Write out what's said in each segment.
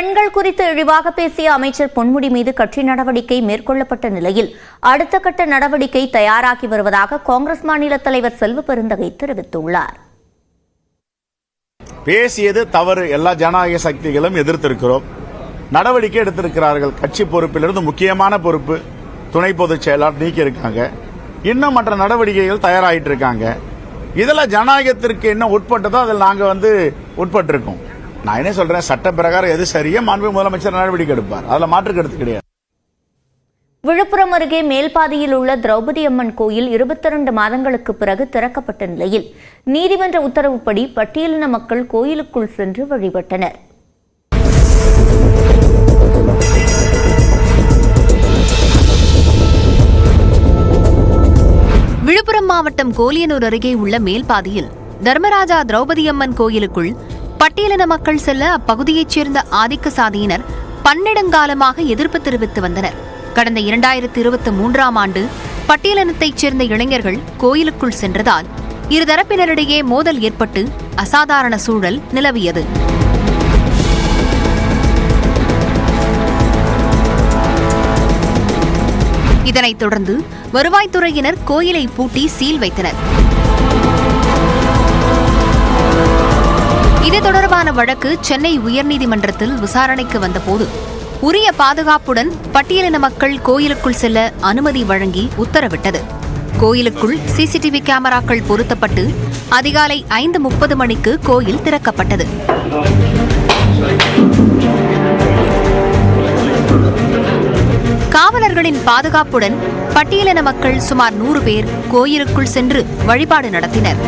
பெண்கள் குறித்து இழிவாக பேசிய அமைச்சர் பொன்முடி மீது கட்சி நடவடிக்கை மேற்கொள்ளப்பட்ட நிலையில் அடுத்த கட்ட நடவடிக்கை தயாராகி வருவதாக காங்கிரஸ் மாநில தலைவர் செல்வ பெருந்தகை தெரிவித்துள்ளார். பேசியது தவறு. எல்லா ஜனநாயக சக்திகளும் எதிர்த்திருக்கிறோம். நடவடிக்கை எடுத்திருக்கிறார்கள். கட்சி பொறுப்பிலிருந்து முக்கியமான பொறுப்பு துணை பொதுச் செயலாளர் நீக்கி இருக்காங்க. இன்னும் மற்ற நடவடிக்கைகள் தயாராகிட்டு இருக்காங்க. இதுல ஜனநாயகத்திற்கு என்ன உட்பட்டதோ அதில் நாங்க உட்பட்டிருக்கோம். நான் என்ன சொல்றேன், சட்ட பிரகாரம் எது சரியா மாண்புமிகு முதலமைச்சர் நடவடிக்கை எடுப்பார். அதுல மாற்று கருத்து கிடையாது. விழுப்புரம் அருகே மேல்பாதியில் உள்ள திரௌபதி அம்மன் கோயில் 22 மாதங்களுக்கு பிறகு திறக்கப்பட்ட நிலையில் நீதிமன்ற உத்தரவுப்படி பட்டியலின மக்கள் கோயிலுக்குள் சென்று வழிபட்டனர். விழுப்புரம் மாவட்டம் கோலியனூர் அருகே உள்ள மேல்பாதியில் தர்மராஜா திரௌபதி அம்மன் கோயிலுக்குள் பட்டியலின மக்கள் செல்ல அப்பகுதியைச் சேர்ந்த ஆதிக்க சாதியினர் பன்னெடுங்காலமாக எதிர்ப்பு தெரிவித்து வந்தனர். கடந்த 2023ஆம் ஆண்டு பட்டியலினத்தைச் சேர்ந்த இளைஞர்கள் கோயிலுக்குள் சென்றதால் இருதரப்பினரிடையே மோதல் ஏற்பட்டு அசாதாரண சூழல் நிலவியது. இதனைத் தொடர்ந்து வருவாய்த்துறையினர் கோயிலை பூட்டி சீல் வைத்தனர். இது தொடர்பான வழக்கு சென்னை உயர்நீதிமன்றத்தில் விசாரணைக்கு வந்தபோது உரிய பாதுகாப்புடன் பட்டியலின மக்கள் கோயிலுக்குள் செல்ல அனுமதி வழங்கி உத்தரவிட்டது. கோயிலுக்குள் சிசிடிவி கேமராக்கள் பொருத்தப்பட்டு அதிகாலை 5:30 மணிக்கு கோயில் திறக்கப்பட்டது. காவலர்களின் பாதுகாப்புடன் பட்டியலின மக்கள் சுமார் 100 பேர் கோயிலுக்குள் சென்று வழிபாடு நடத்தினர்.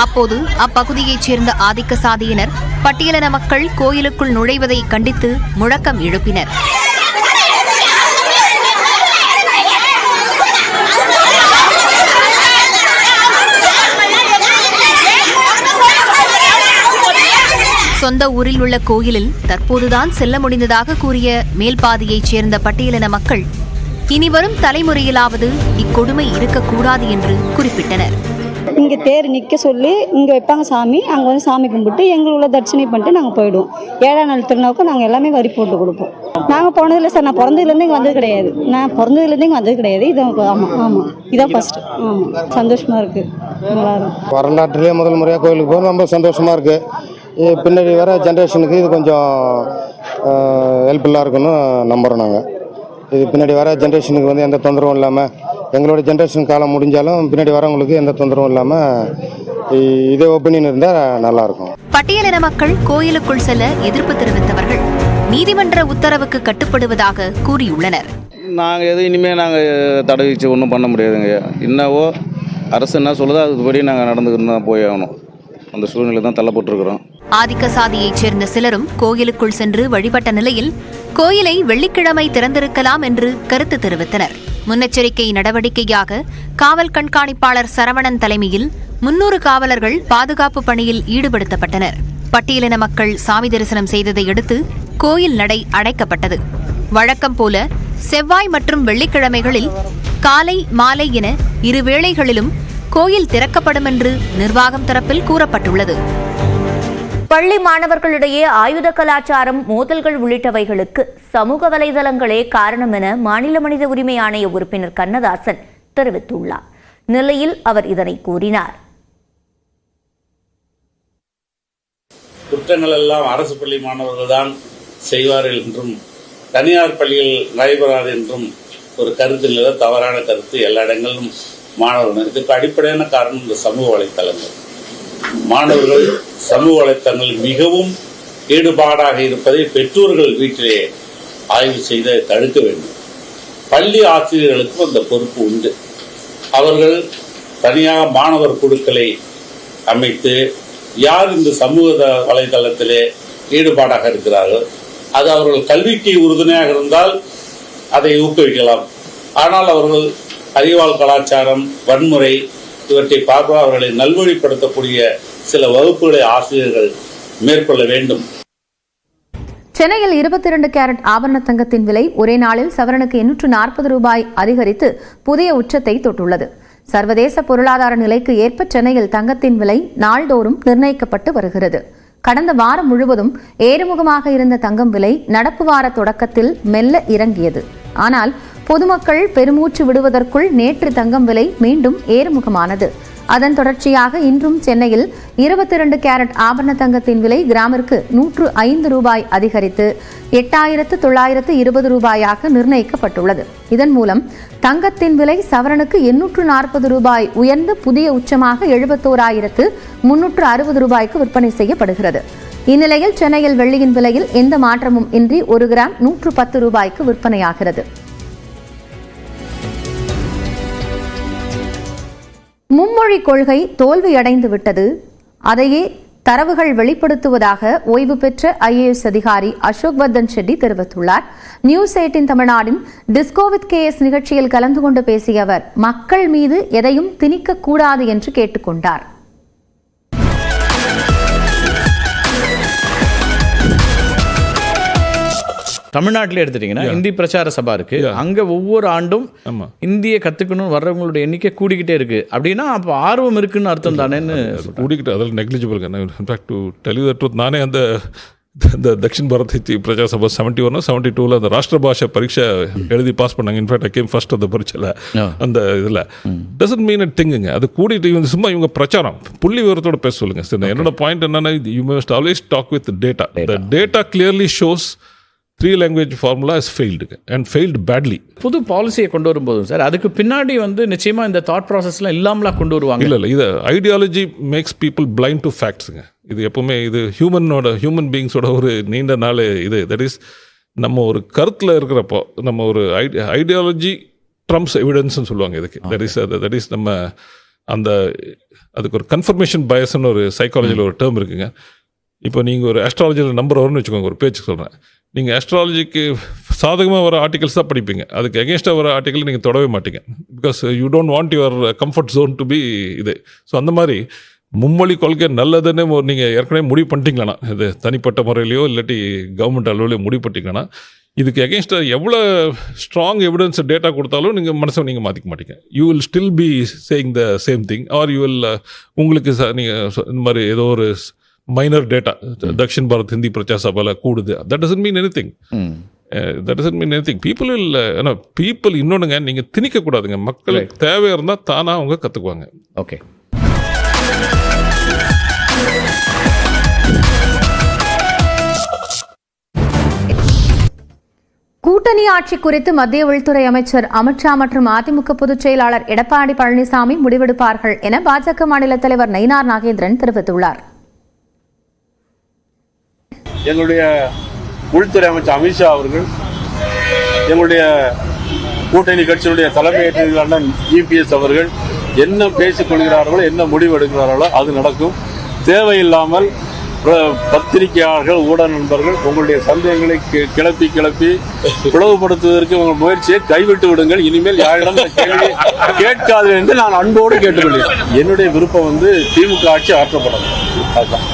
அப்போது அப்பகுதியைச் சேர்ந்த ஆதிக்க சாதியினர் பட்டியலின மக்கள் கோயிலுக்குள் நுழைவதை கண்டித்து முழக்கம் எழுப்பினர். சொந்த ஊரில் உள்ள கோயிலில் தற்போதுதான் செல்ல முடிந்ததாக கூறிய மேல்பாதியைச் சேர்ந்த பட்டியலின மக்கள் இனிவரும் தலைமுறையிலாவது இக்கொடுமை இருக்கக்கூடாது என்று குறிப்பிட்டனர். இங்கே தேர் நிற்க சொல்லி இங்கே வைப்பாங்க சாமி. அங்கே வந்து சாமி கும்பிட்டு எங்களுள்ள தரிசனம் பண்ணிட்டு நாங்கள் போயிடுவோம். 7ஆம் நாள் திருநாவுக்கு நாங்கள் எல்லாமே வரி போட்டு கொடுப்போம். நாங்கள் போனதில்லை சார். நான் பிறந்ததுலேருந்து இங்கே வந்தது கிடையாது. இங்கே வந்தது கிடையாது. இது ஆமாம் இதான் ஃபர்ஸ்ட். ஆமாம், சந்தோஷமாக இருக்குது. நல்லாயிருக்கும். வரலாற்றிலே முதல் முறையாக கோயிலுக்கு போகிறது ரொம்ப சந்தோஷமாக இருக்குது. பின்னாடி வர ஜென்ரேஷனுக்கு இது கொஞ்சம் ஹெல்ப்ஃபுல்லாக இருக்குன்னு நம்புகிறோம். நாங்கள் இது பின்னாடி வர ஜென்ரேஷனுக்கு வந்து எந்த தொந்தரவும் இல்லாமல், எங்களோட ஜென்ரேஷன் காலம் முடிஞ்சாலும் பின்னாடி வரவங்களுக்கு எந்த தொந்தரவும் இல்லாமல் இதே ஒப்பீனியன் இருந்தால் நல்லாயிருக்கும். பட்டியலின மக்கள் கோயிலுக்குள் செல்ல எதிர்ப்பு தெரிவித்தவர்கள் நீதிமன்ற உத்தரவுக்கு கட்டுப்படுவதாக கூறியுள்ளனர். நாங்கள் இனிமேல் நாங்கள் தடை வச்சு ஒன்றும் பண்ண முடியாதுங்க. என்னவோ அரசு என்ன சொல்லுதோ அதுபடி நாங்கள் நடந்துக்கிட்டு தான் போய் ஆகணும். அந்த சூழ்நிலை தான் தள்ளப்பட்டிருக்கிறோம். ஆதிக்க சாதியைச் சேர்ந்த சிலரும் கோயிலுக்குள் சென்று வழிபட்ட நிலையில் கோயிலை வெள்ளிக்கிழமை திறந்திருக்கலாம் என்று கருத்து தெரிவித்தனர். முன்னெச்சரிக்கை நடவடிக்கையாக காவல் கண்காணிப்பாளர் சரவணன் தலைமையில் 300 காவலர்கள் பாதுகாப்பு பணியில் ஈடுபடுத்தப்பட்டனர். பட்டியலின மக்கள் சாமி தரிசனம் செய்ததை அடுத்து கோயில் நடை அடைக்கப்பட்டது. வழக்கம் போல செவ்வாய் மற்றும் வெள்ளிக்கிழமைகளில் காலை மாலை என 2 வேளைகளிலும் கோயில் திறக்கப்படும் என்று நிர்வாகம் தரப்பில் கூறப்பட்டுள்ளது. பள்ளி மாணவர்களிடையே ஆயுத கலாச்சாரம், மோதல்கள் உள்ளிட்டவைகளுக்கு சமூக வலைதளங்களே காரணம் என மாநில மனித உரிமை ஆணைய உறுப்பினர் கண்ணதாசன் தெரிவித்துள்ளார். நிலையில் அவர் இதனை கூறினார். குற்றங்கள் எல்லாம் அரசு பள்ளி மாணவர்கள் தான் செய்வார்கள் என்றும் தனியார் பள்ளிகள் நடைபெறாது என்றும் ஒரு கருத்து நிலை, தவறான கருத்து எல்லா இடங்களிலும் மாணவர்கள். இதுக்கு அடிப்படையான காரணம் இந்த சமூக வலைத்தளங்கள். மாணவர்கள் சமூக வலைத்தளங்களில் மிகவும் ஈடுபாடாக இருப்பதை பெற்றோர்கள் வீட்டிலே ஆய்வு செய்து தடுக்க வேண்டும். பள்ளி ஆசிரியர்களுக்கும் அந்த பொறுப்பு உண்டு. அவர்கள் தனியாக மாணவர் குழுக்களை அமைத்து யார் இந்த சமூக வலைதளத்திலே ஈடுபாடாக இருக்கிறார்கள், அது அவர்கள் கல்விக்கு உறுதுணையாக இருந்தால் அதை ஊக்குவிக்கலாம். ஆனால் அவர்கள் அறிவால் கலாச்சாரம், வன்முறை இவற்றை பார்ப்ப அவர்களை நல்வழிப்படுத்தக்கூடிய சில வகுப்புகளை ஆசிரியர்கள் மேற்கொள்ள வேண்டும். சென்னையில் 22 கேரட் ஆபரண தங்கத்தின் விலை ஒரே நாளில் சவரனுக்கு 840 ரூபாய் அதிகரித்து புதிய உச்சத்தை தொட்டுள்ளது. சர்வதேச பொருளாதார நிலைக்கு ஏற்ப சென்னையில் தங்கத்தின் விலை நாள்தோறும் நிர்ணயிக்கப்பட்டு வருகிறது. கடந்த வாரம் முழுவதும் ஏறுமுகமாக இருந்த தங்கம் விலை நடப்பு வார தொடக்கத்தில் மெல்ல இறங்கியது. ஆனால் பொதுமக்கள் பெருமூச்சு விடுவதற்குள் நேற்று தங்கம் விலை மீண்டும் ஏறுமுகமானது. அதன் தொடர்ச்சியாக இன்றும் சென்னையில் 22 கேரட் ஆபரண தங்கத்தின் விலை கிராமிற்கு 105 ரூபாய் அதிகரித்து 8,920 ரூபாயாக நிர்ணயிக்கப்பட்டுள்ளது. இதன் மூலம் தங்கத்தின் விலை சவரனுக்கு 840 ரூபாய் உயர்ந்து புதிய உச்சமாக 71,360 ரூபாய்க்கு விற்பனை செய்யப்படுகிறது. இந்நிலையில் சென்னையில் வெள்ளியின் விலையில் எந்த மாற்றமும் இன்றி 1 கிராம் 110 ரூபாய்க்கு விற்பனையாகிறது. மும்மொழி கொள்கை தோல்வியடைந்து விட்டது, அதையே தரவுகள் வெளிப்படுத்துவதாக ஓய்வு பெற்ற IAS அதிகாரி அசோக் வர்தன் ஷெட்டி தெரிவித்துள்ளார். நியூஸ் 18 தமிழ்நாடின் டிஸ்கோ வித் KS நிகழ்ச்சியில் கலந்து கொண்டு பேசிய அவர் மக்கள் மீது எதையும் திணிக்கக்கூடாது என்று கேட்டுக்கொண்டார். தமிழ்நாட்டில் எடுத்துட்டீங்கன்னா இந்தி பிரச்சார சபா இருக்கு. அங்க ஒவ்வொரு ஆண்டும் இந்திய கத்துக்கணும் வர்றவங்களோட எண்ணிக்கை கூடிக்கிட்டே இருக்கு. அப்படின்னா அப்போ ஆர்வம் இருக்குன்னு அர்த்தம் தானேன்னு கூடிக்கிட்டு அதில் negligible. In fact to tell you the truth, நானே அந்த தக்ஷின் பாரத் பிரச்சார சபா 71 72 அந்த ராஷ்டிர பாஷா பரீட்சை எழுதி பாஸ் பண்ணாங்க. இன்ஃபேக்ட் ஐ கேம் ஃபர்ஸ்ட் அந்த பரீட்சையில் அந்த இதில் டசன்ட் மீன் இட் திங்குங்க. அது கூடிட்டு இவங்க சும்மா இவங்க பிரச்சாரம் புள்ளி விவரத்தோட பேச சொல்லுங்க. சரி, என்னோட பாயிண்ட் என்னன்னா, you must always talk with data. The data clearly shows 3 language formula is failed and failed badly. புது பாலிசியை கொண்டு வரும்போதும் சார் அதுக்கு பின்னாடி நிச்சயமா இந்த தாட் ப்ராசஸ்லாம் இல்லாமலாம் கொண்டு வருவாங்க. இல்லை இது ideology makes people blind to ஃபேக்ட்ஸுங்க. இது எப்பவுமே இது ஹியூமன் பீயிங்ஸோட ஒரு நீண்ட நாள் இது. தட் இஸ் நம்ம ஒரு கருத்தில் இருக்கிறப்போ நம்ம ஒரு ஐடியாலஜி ட்ரம்ப்ஸ் எவிடன்ஸ்னு சொல்லுவாங்க இதுக்கு. தட் இஸ் நம்ம அந்த அதுக்கு ஒரு கன்ஃபர்மேஷன் பயஸ்ன்னு ஒரு சைக்காலஜியில் ஒரு டேர்ம் இருக்குங்க. இப்போ நீங்கள் ஒரு ஆஸ்ட்ராலஜியில் நம்பர் வரும்னு வச்சுக்கோங்க, ஒரு பேச்சு சொல்கிறேன். நீங்கள் ஆஸ்ட்ராலஜிக்கு சாதகமாக வர ஆர்டிகல்ஸ் தான் படிப்பீங்க, அதுக்கு எகென்ஸ்டாக வர ஆர்டிக்கல் நீங்கள் தொடவே மாட்டீங்க. Because you don't want your comfort zone to be இது. ஸோ அந்த மாதிரி மும்மொழி கொள்கை நல்லதுன்னு நீங்கள் ஏற்கனவே முடிவு பண்ணிட்டீங்களா, இது தனிப்பட்ட முறையிலையோ இல்லாட்டி கவர்மெண்ட் அளவுலையோ முடிவு பண்ணிட்டீங்கன்னா, இதுக்கு எகென்ஸ்டாக எவ்வளோ ஸ்ட்ராங் எவிடன்ஸ் டேட்டா கொடுத்தாலும் நீங்கள் மனசை நீங்கள் மாற்றிக்க மாட்டீங்க. You will still be saying the same thing. Or you will உங்களுக்கு நீங்கள் இந்த மாதிரி ஏதோ ஒரு மைனர் டேட்டா தக்ஷின் பாரத் ஹிந்தி பிரச்சார சபால கூடுது, that doesn't mean anything. That doesn't mean anything. People இன்னொன்னுங்க, நீங்கள் திணிக்க கூடாதுங்க. மக்களுக்கு தேவை இருந்தால் தானாக அவங்க கற்றுக்குவாங்க. ஓகே. கூட்டணி ஆட்சி குறித்து மத்திய உள்துறை அமைச்சர் அமித்ஷா மற்றும் அதிமுக பொதுச் செயலாளர் எடப்பாடி பழனிசாமி முடிவெடுப்பார்கள் என பாஜக மாநில தலைவர் நயினார் நாகேந்திரன் தெரிவித்துள்ளார். எங்களுடைய உள்துறை அமைச்சர் அமித்ஷா அவர்கள் எங்களுடைய கூட்டணி கட்சியினுடைய தலைமையேற்ற EPS அவர்கள் என்ன பேசிக் கொள்கிறார்களோ, என்ன முடிவு எடுக்கிறார்களோ அது நடக்கும். தேவையில்லாமல் பத்திரிகையாளர்கள், ஊடக நண்பர்கள் உங்களுடைய சந்தேகங்களை கிளப்பி பிளவுபடுத்துவதற்கு உங்கள் முயற்சியை கைவிட்டு விடுங்கள். இனிமேல் யாரிடம் கேள்வி கேட்காது என்று நான் அன்போடு கேட்டுக்கொள்கிறேன். என்னுடைய விருப்பம் திமுக ஆட்சி ஆற்றப்படணும். அதுதான்.